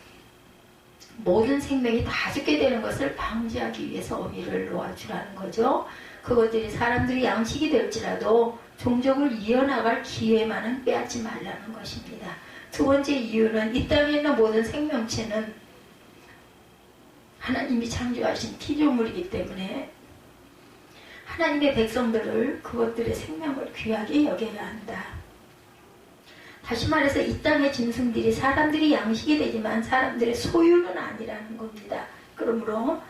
모든 생명이 다 죽게 되는 것을 방지하기 위해서 어미를 놓아주라는 거죠. 그것들이 사람들이 양식이 될지라도 종족을 이어나갈 기회만은 빼앗지 말라는 것입니다. 두 번째 이유는 이 땅에 있는 모든 생명체는 하나님이 창조하신 피조물이기 때문에 하나님의 백성들을 그것들의 생명을 귀하게 여겨야 한다. 다시 말해서 이 땅의 짐승들이 사람들이 양식이 되지만 사람들의 소유는 아니라는 겁니다. 그러므로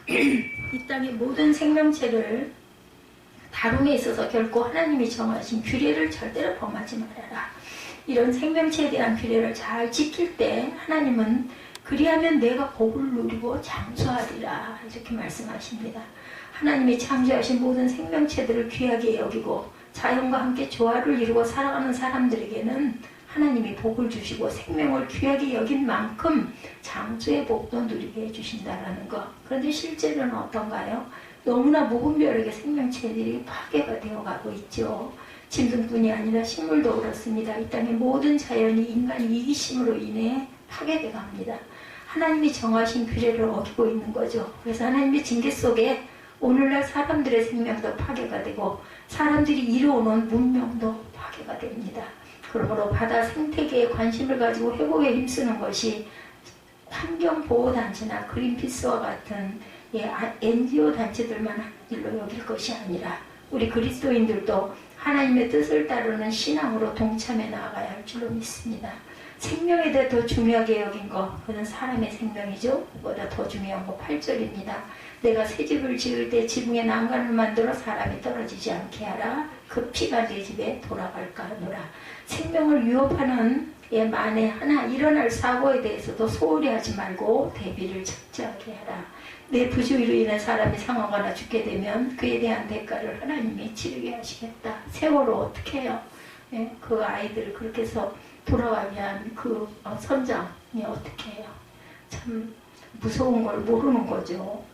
이 땅의 모든 생명체를 다룸에 있어서 결코 하나님이 정하신 규례를 절대로 범하지 말아라. 이런 생명체에 대한 규례를 잘 지킬 때 하나님은 그리하면 내가 복을 누리고 장수하리라 이렇게 말씀하십니다. 하나님이 창조하신 모든 생명체들을 귀하게 여기고 자연과 함께 조화를 이루고 살아가는 사람들에게는 하나님이 복을 주시고 생명을 귀하게 여긴 만큼 장수의 복도 누리게 해주신다는 것. 그런데 실제로는 어떤가요? 너무나 무분별하게 생명체들이 파괴가 되어가고 있죠. 짐승뿐이 아니라 식물도 그렇습니다. 이 땅의 모든 자연이 인간의 이기심으로 인해 파괴돼 갑니다. 하나님이 정하신 규례를 어기고 있는 거죠. 그래서 하나님의 징계 속에 오늘날 사람들의 생명도 파괴가 되고 사람들이 이루어놓은 문명도 파괴가 됩니다. 그러므로 바다 생태계에 관심을 가지고 회복에 힘쓰는 것이 환경보호단체나 그린피스와 같은 NGO 단체들만 하는 일로 여길 것이 아니라 우리 그리스도인들도 하나님의 뜻을 따르는 신앙으로 동참해 나아가야 할 줄로 믿습니다. 생명에 대해 더 중요하게 여긴 것, 그는 사람의 생명이죠. 그보다 더 중요한 거 8절입니다. 내가 새 집을 지을 때 지붕에 난간을 만들어 사람이 떨어지지 않게 하라. 그 피가 내 집에 돌아갈까 하노라. 생명을 위협하는 만에 하나 일어날 사고에 대해서도 소홀히 하지 말고 대비를 철저하게 하라. 내 부주의로 인해 사람이 상하거나 죽게 되면 그에 대한 대가를 하나님이 치르게 하시겠다. 세월호 어떻게 해요? 예, 그 아이들을 그렇게 해서 돌아가게 한 그 선장이 어떻게 해요? 참 무서운 걸 모르는 거죠.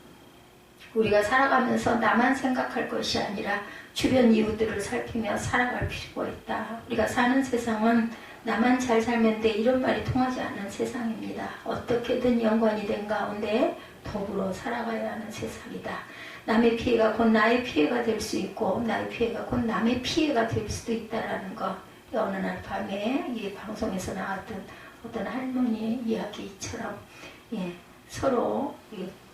우리가 살아가면서 나만 생각할 것이 아니라 주변 이웃들을 살피며 살아갈 필요가 있다. 우리가 사는 세상은 나만 잘 살면 돼 이런 말이 통하지 않는 세상입니다. 어떻게든 연관이 된 가운데 더불어 살아가야 하는 세상이다. 남의 피해가 곧 나의 피해가 될 수 있고 나의 피해가 곧 남의 피해가 될 수도 있다는 것. 어느 날 밤에 이 방송에서 나왔던 어떤 할머니 이야기처럼 서로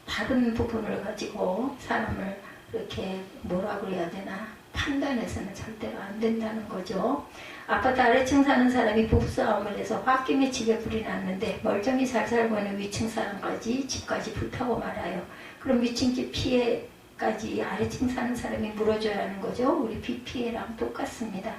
다른 부분을 가지고 사람을 이렇게 뭐라 그래야 되나 판단해서는 절대로 안 된다는 거죠. 아파트 아래층 사는 사람이 부부싸움을 해서 홧김에 집에 불이 났는데 멀쩡히 잘 살고 있는 위층 사람까지 집까지 불타고 말아요. 그럼 위층 집 피해까지 아래층 사는 사람이 물어줘야 하는 거죠. 우리 빚 피해랑 똑같습니다.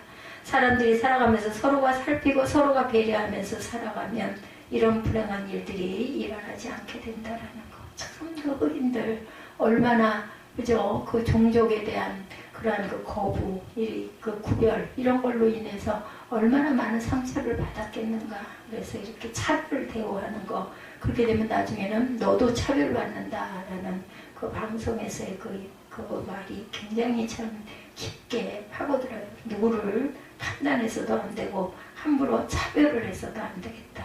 사람들이 살아가면서 서로가 살피고 서로가 배려하면서 살아가면 이런 불행한 일들이 일어나지 않게 된다는 거. 참 그 흑인들 얼마나 그죠? 그 종족에 대한 그러한 그 거부, 그 구별 이런 걸로 인해서 얼마나 많은 상처를 받았겠는가. 그래서 이렇게 차별을 대우하는 거. 그렇게 되면 나중에는 너도 차별받는다라는 그 방송에서의 그 말이 굉장히 참 깊게 파고들어요. 누구를 판단해서도 안 되고 함부로 차별을 해서도 안 되겠다.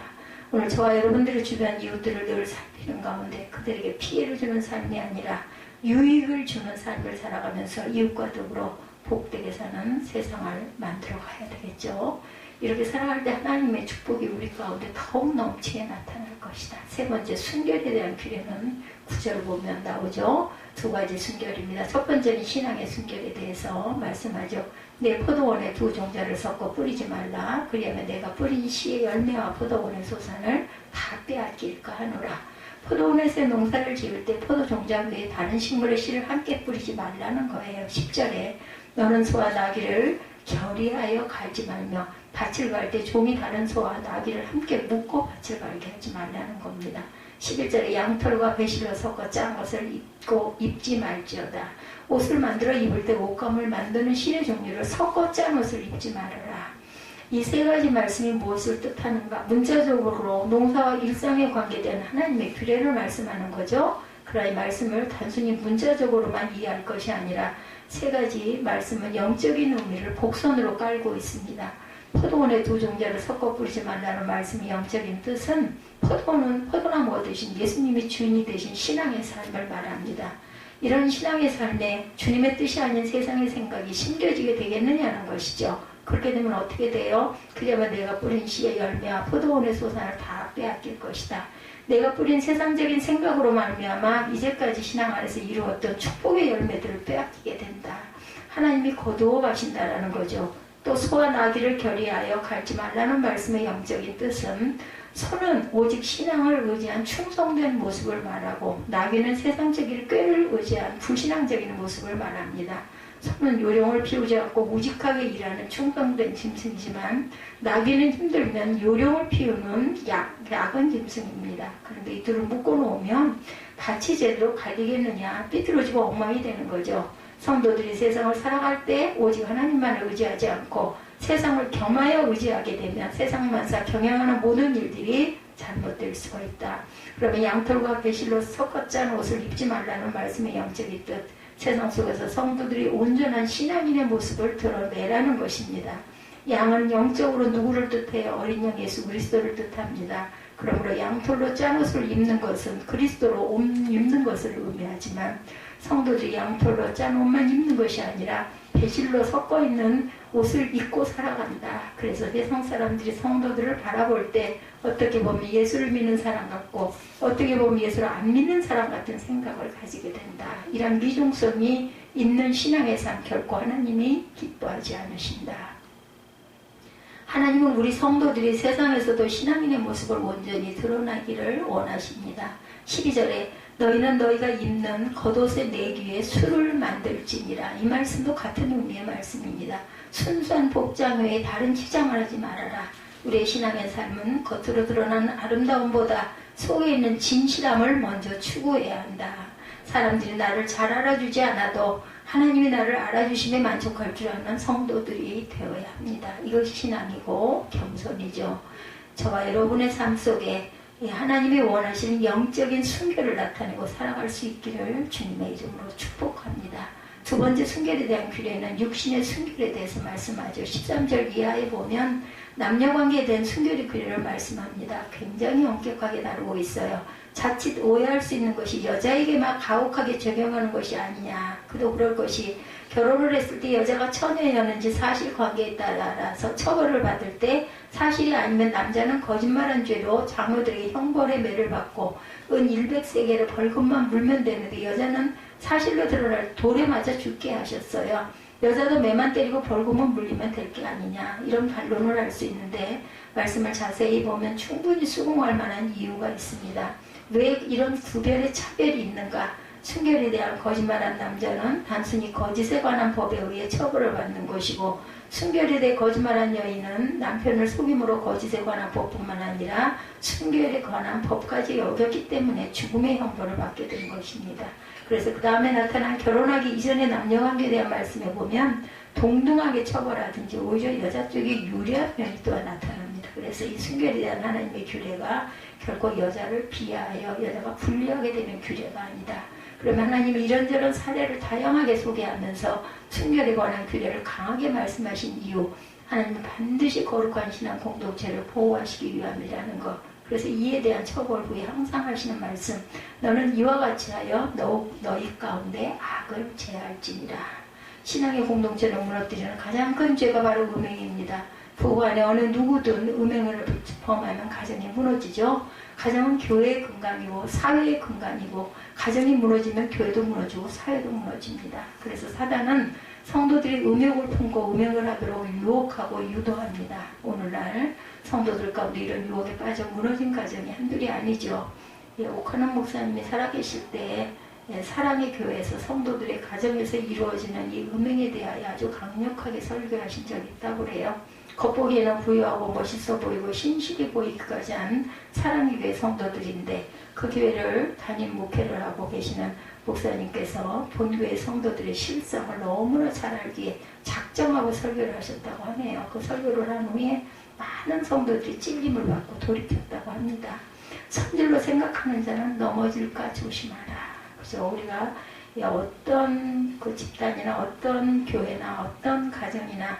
오늘 저와 여러분들의 주변 이웃들을 늘 살피는 가운데 그들에게 피해를 주는 삶이 아니라 유익을 주는 삶을 살아가면서 이웃과 더불어 복되게 사는 세상을 만들어 가야 되겠죠. 이렇게 살아갈 때 하나님의 축복이 우리 가운데 더욱 넘치게 나타날 것. 것이다. 세 번째 순결에 대한 규례는 9절 보면 나오죠. 두 가지 순결입니다. 첫 번째는 신앙의 순결에 대해서 말씀하죠. 내 포도원에 두 종자를 섞어 뿌리지 말라. 그리하면 내가 뿌린 씨의 열매와 포도원의 소산을 다 빼앗길까 하노라. 포도원에서 농사를 지을 때 포도 종자 외에 다른 식물의 씨를 함께 뿌리지 말라는 거예요. 10절에 너는 소와 나귀를 결의하여 갈지 말며 밭을 갈 때 종이 다른 소와 나귀를 함께 묶고 밭을 갈게 하지 말라는 겁니다. 11절에 양털과 배실로 섞어 짠 것을 입지 말지어다. 옷을 만들어 입을 때 옷감을 만드는 실의 종류를 섞어 짠 옷을 입지 말아라. 이 세 가지 말씀이 무엇을 뜻하는가? 문자적으로 농사와 일상에 관계된 하나님의 규례를 말씀하는 거죠. 그러나 이 말씀을 단순히 문자적으로만 이해할 것이 아니라 세 가지 말씀은 영적인 의미를 복선으로 깔고 있습니다. 포도원에 두 종자를 섞어 뿌리지 말라는 말씀의 영적인 뜻은 포도는 포도나무가 되신 예수님이 주인이 되신 신앙의 삶을 말합니다. 이런 신앙의 삶에 주님의 뜻이 아닌 세상의 생각이 심겨지게 되겠느냐는 것이죠. 그렇게 되면 어떻게 돼요? 그러면 내가 뿌린 씨의 열매와 포도원의 소산을 다 빼앗길 것이다. 내가 뿌린 세상적인 생각으로 말미암아 이제까지 신앙 안에서 이루었던 축복의 열매들을 빼앗기게 된다. 하나님이 거두어 가신다라는 거죠. 또 소와 나귀를 결의하여 갈지 말라는 말씀의 영적인 뜻은 소는 오직 신앙을 의지한 충성된 모습을 말하고 나귀는 세상적인 꾀를 의지한 불신앙적인 모습을 말합니다. 소는 요령을 피우지 않고 우직하게 일하는 충성된 짐승이지만 나귀는 힘들면 요령을 피우는 약은 짐승입니다. 그런데 이 둘을 묶어놓으면 밭이 제대로 갈리겠느냐, 삐뚤어지고 엉망이 되는 거죠. 성도들이 세상을 살아갈 때 오직 하나님만을 의지하지 않고 세상을 겸하여 의지하게 되면 세상만사 경영하는 모든 일들이 잘못될 수가 있다. 그러면 양털과 배실로 섞어 짠 옷을 입지 말라는 말씀의 영적인 뜻, 세상 속에서 성도들이 온전한 신앙인의 모습을 드러내라는 것입니다. 양은 영적으로 누구를 뜻해요? 어린 양 예수 그리스도를 뜻합니다. 그러므로 양털로 짠 옷을 입는 것은 그리스도로 옷 입는 것을 의미하지만 성도들이 양털로 짠 옷만 입는 것이 아니라 배실로 섞어 있는 옷을 입고 살아간다. 그래서 세상 사람들이 성도들을 바라볼 때 어떻게 보면 예수를 믿는 사람 같고 어떻게 보면 예수를 안 믿는 사람 같은 생각을 가지게 된다. 이런 미중성이 있는 신앙의 삶 결코 하나님이 기뻐하지 않으신다. 하나님은 우리 성도들이 세상에서도 신앙인의 모습을 온전히 드러나기를 원하십니다. 12절에 너희는 너희가 입는 겉옷의 내귀에 술을 만들지니라. 이 말씀도 같은 의미의 말씀입니다. 순수한 복장 외에 다른 치장을 하지 말아라. 우리의 신앙의 삶은 겉으로 드러나는 아름다움보다 속에 있는 진실함을 먼저 추구해야 한다. 사람들이 나를 잘 알아주지 않아도 하나님이 나를 알아주심에 만족할 줄 아는 성도들이 되어야 합니다. 이것이 신앙이고 겸손이죠. 저와 여러분의 삶 속에 하나님이 원하시는 영적인 순결을 나타내고 살아갈 수 있기를 주님의 이름으로 축복합니다. 두 번째 순결에 대한 규례는 육신의 순결에 대해서 말씀하죠. 13절 이하에 보면 남녀관계에 대한 순결의 규례를 말씀합니다. 굉장히 엄격하게 다루고 있어요. 자칫 오해할 수 있는 것이 여자에게만 가혹하게 적용하는 것이 아니냐. 그도 그럴 것이 결혼을 했을 때 여자가 처녀였는지 사실관계에 따라서 처벌을 받을 때 사실이 아니면 남자는 거짓말한 죄로 장로들에게 형벌의 매를 받고 은 100세겔의 벌금만 물면 되는데 여자는 사실로 드러날 돌에 맞아 죽게 하셨어요. 여자도 매만 때리고 벌금은 물리면 될 게 아니냐, 이런 반론을 할 수 있는데 말씀을 자세히 보면 충분히 수긍할 만한 이유가 있습니다. 왜 이런 구별의 차별이 있는가? 순결에 대한 거짓말한 남자는 단순히 거짓에 관한 법에 의해 처벌을 받는 것이고, 순결에 대해 거짓말한 여인은 남편을 속임으로 거짓에 관한 법뿐만 아니라 순결에 관한 법까지 어겼기 때문에 죽음의 형벌을 받게 된 것입니다. 그래서 그 다음에 나타난 결혼하기 이전의 남녀관계에 대한 말씀에 보면 동등하게 처벌하든지 오히려 여자 쪽에 유리한 면이 또 나타납니다. 그래서 이 순결에 대한 하나님의 규례가 결코 여자를 비하하여 여자가 불리하게 되는 규례가 아니다. 그러면 하나님이 이런저런 사례를 다양하게 소개하면서 순결에 관한 규례를 강하게 말씀하신 이유, 하나님은 반드시 거룩한 신앙 공동체를 보호하시기 위함이라는 것. 그래서 이에 대한 처벌 후에 항상 하시는 말씀, 너는 이와 같이 하여 너희 가운데 악을 제할지니라. 신앙의 공동체를 무너뜨리는 가장 큰 죄가 바로 음행입니다. 부부 안에 어느 누구든 음행을 범하면 가정이 무너지죠. 가정은 교회의 근간이고 사회의 근간이고 가정이 무너지면 교회도 무너지고 사회도 무너집니다. 그래서 사단은 성도들이 음욕을 품고 음욕을 하도록 유혹하고 유도합니다. 오늘날 성도들 가운데 이런 유혹에 빠져 무너진 가정이 한둘이 아니죠. 오카는 목사님이 살아계실 때 사랑의 교회에서 성도들의 가정에서 이루어지는 이 음행에 대하여 아주 강력하게 설교하신 적이 있다고 그래요. 겉보기에는 부유하고 멋있어 보이고 신실해 보이기까지 한 사랑의 교회 성도들인데 그 교회를 담임 목회를 하고 계시는 목사님께서 본교회 성도들의 실상을 너무나 잘 알기에 작정하고 설교를 하셨다고 하네요. 그 설교를 한 후에 많은 성도들이 찔림을 받고 돌이켰다고 합니다. 선질로 생각하는 자는 넘어질까 조심하라. 그죠? 우리가 어떤 그 집단이나 어떤 교회나 어떤 가정이나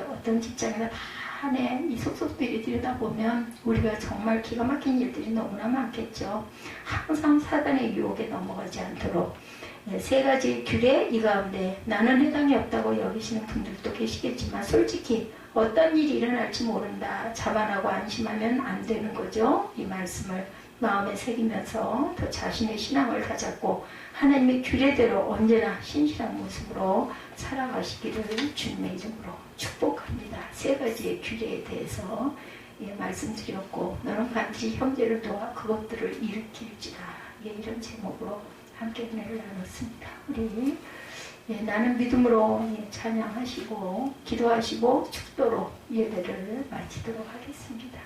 어떤 직장이나 다 안에 이 속속들이 들여다보면 우리가 정말 기가 막힌 일들이 너무나 많겠죠. 항상 사단의 유혹에 넘어가지 않도록 세 가지 규례 이 가운데 나는 해당이 없다고 여기시는 분들도 계시겠지만 솔직히 어떤 일이 일어날지 모른다. 자만하고 안심하면 안 되는 거죠. 이 말씀을 마음에 새기면서 더 자신의 신앙을 다잡고 하나님의 규례대로 언제나 신실한 모습으로 살아가시기를 주님의 이름으로 축복합니다. 세 가지의 규례에 대해서 말씀드렸고 너는 반드시 형제를 도와 그것들을 일으킬지라 이런 제목으로 함께 은혜를 나눴습니다. 우리 나는 믿음으로 찬양하시고 기도하시고 축도로 예배를 마치도록 하겠습니다.